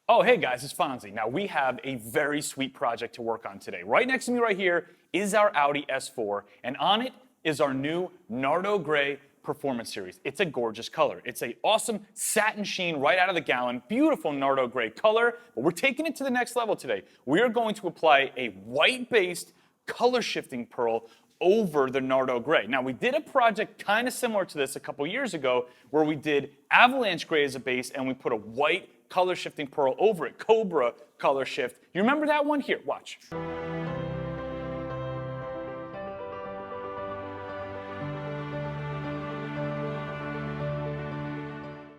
Oh, hey guys, it's Fonzie. Now we have a very sweet project to work on today. Right next to me right here is our Audi S4, and on it is our new Nardo Grey Performance Series. It's a gorgeous color. It's an awesome satin sheen right out of the gallon, beautiful Nardo Grey color, but we're taking it to the next level today. We are going to apply a white-based color shifting pearl over the Nardo Grey. Now we did a project kind of similar to this a couple years ago where we did Avalanche Grey as a base and we put a white color shifting pearl over it, Cobra color shift. You remember that one? Here, watch. Now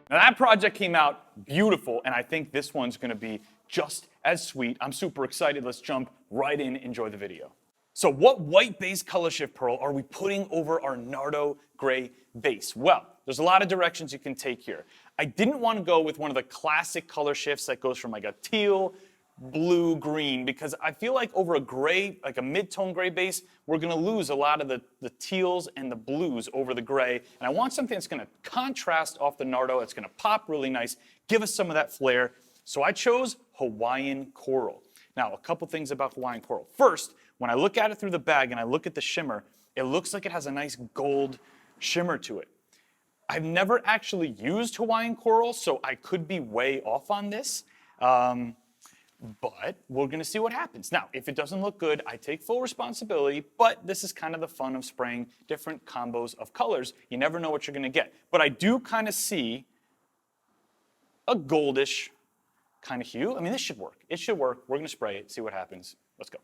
that project came out beautiful, and I think this one's gonna be just as sweet. I'm super excited. Let's jump right in, enjoy the video. So what white-based color shift pearl are we putting over our Nardo Grey base? Well, there's a lot of directions you can take here. I didn't want to go with one of the classic color shifts that goes from like a teal, blue, green, because I feel like over a gray, like a mid-tone gray base, we're gonna lose a lot of the teals and the blues over the gray. And I want something that's gonna contrast off the Nardo, that's gonna pop really nice, give us some of that flair. So I chose Hawaiian Coral. Now, a couple things about Hawaiian Coral. First, when I look at it through the bag and I look at the shimmer, it looks like it has a nice gold shimmer to it. I've never actually used Hawaiian Coral, so I could be way off on this, but we're gonna see what happens. Now, if it doesn't look good, I take full responsibility, but this is kind of the fun of spraying different combos of colors. You never know what you're gonna get. But I do kind of see a goldish kind of hue. I mean, this should work. It should work. We're gonna spray it, see what happens. Let's go.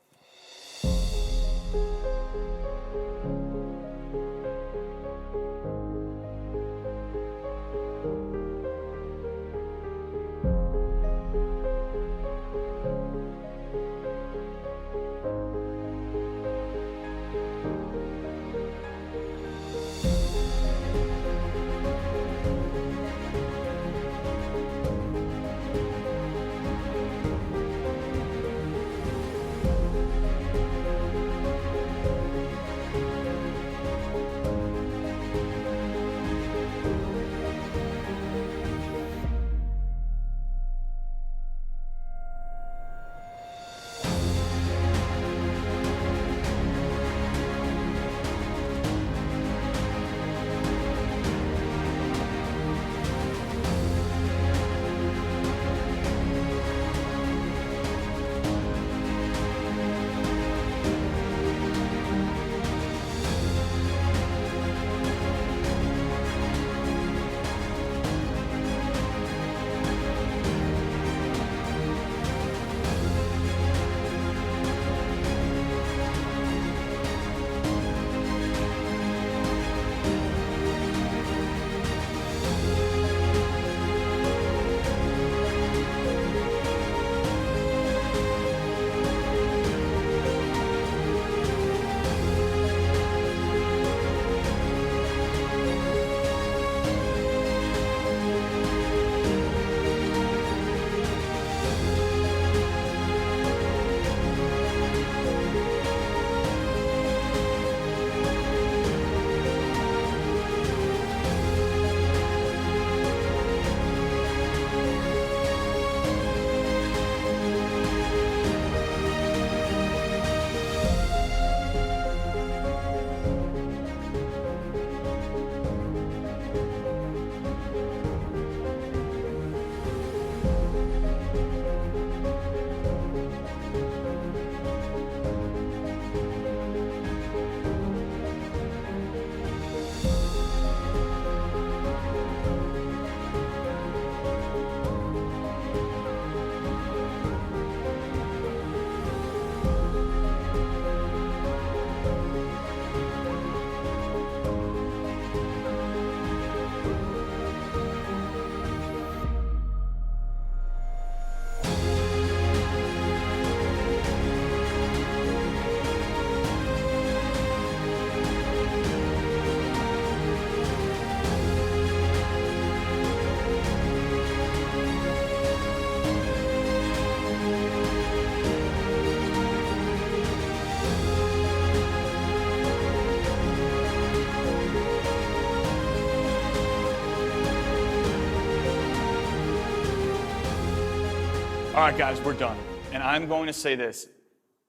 All right, guys, we're done. And I'm going to say this.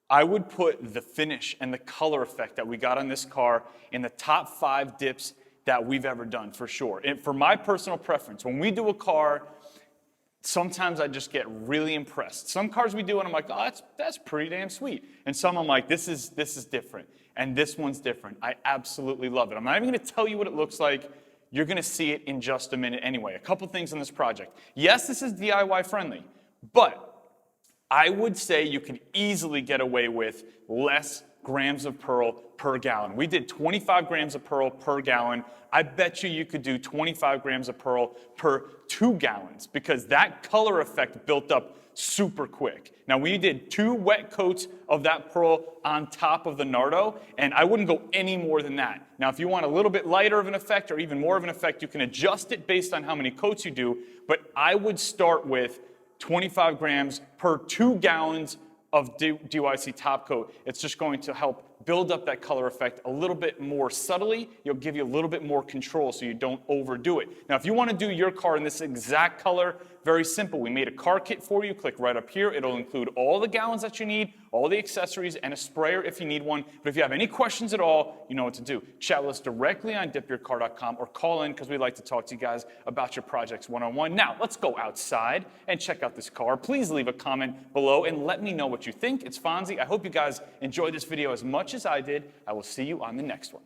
I would put the finish and the color effect that we got on this car in the top 5 dips that we've ever done, for sure. And for my personal preference, when we do a car, sometimes I just get really impressed. Some cars we do, and I'm like, oh, that's pretty damn sweet. And some I'm like, this is different. And this one's different. I absolutely love it. I'm not even going to tell you what it looks like. You're going to see it in just a minute anyway. A couple things on this project. Yes, this is DIY friendly, but I would say you can easily get away with less grams of pearl per gallon. We did 25 grams of pearl per gallon. I bet you could do 25 grams of pearl per 2 gallons because that color effect built up super quick. Now we did 2 wet coats of that pearl on top of the Nardo, and I wouldn't go any more than that. Now if you want a little bit lighter of an effect or even more of an effect, you can adjust it based on how many coats you do, but I would start with 25 grams per 2 gallons of DYC top coat. It's just going to help build up that color effect a little bit more subtly. It'll give you a little bit more control so you don't overdo it. Now, if you want to do your car in this exact color, very simple. We made a car kit for you. Click right up here. It'll include all the gallons that you need, all the accessories, and a sprayer if you need one. But if you have any questions at all, you know what to do. Chat with us directly on DipYourCar.com or call in because we'd like to talk to you guys about your projects one-on-one. Now, let's go outside and check out this car. Please leave a comment below and let me know what you think. It's Fonzie. I hope you guys enjoyed this video as much as I did. I will see you on the next one.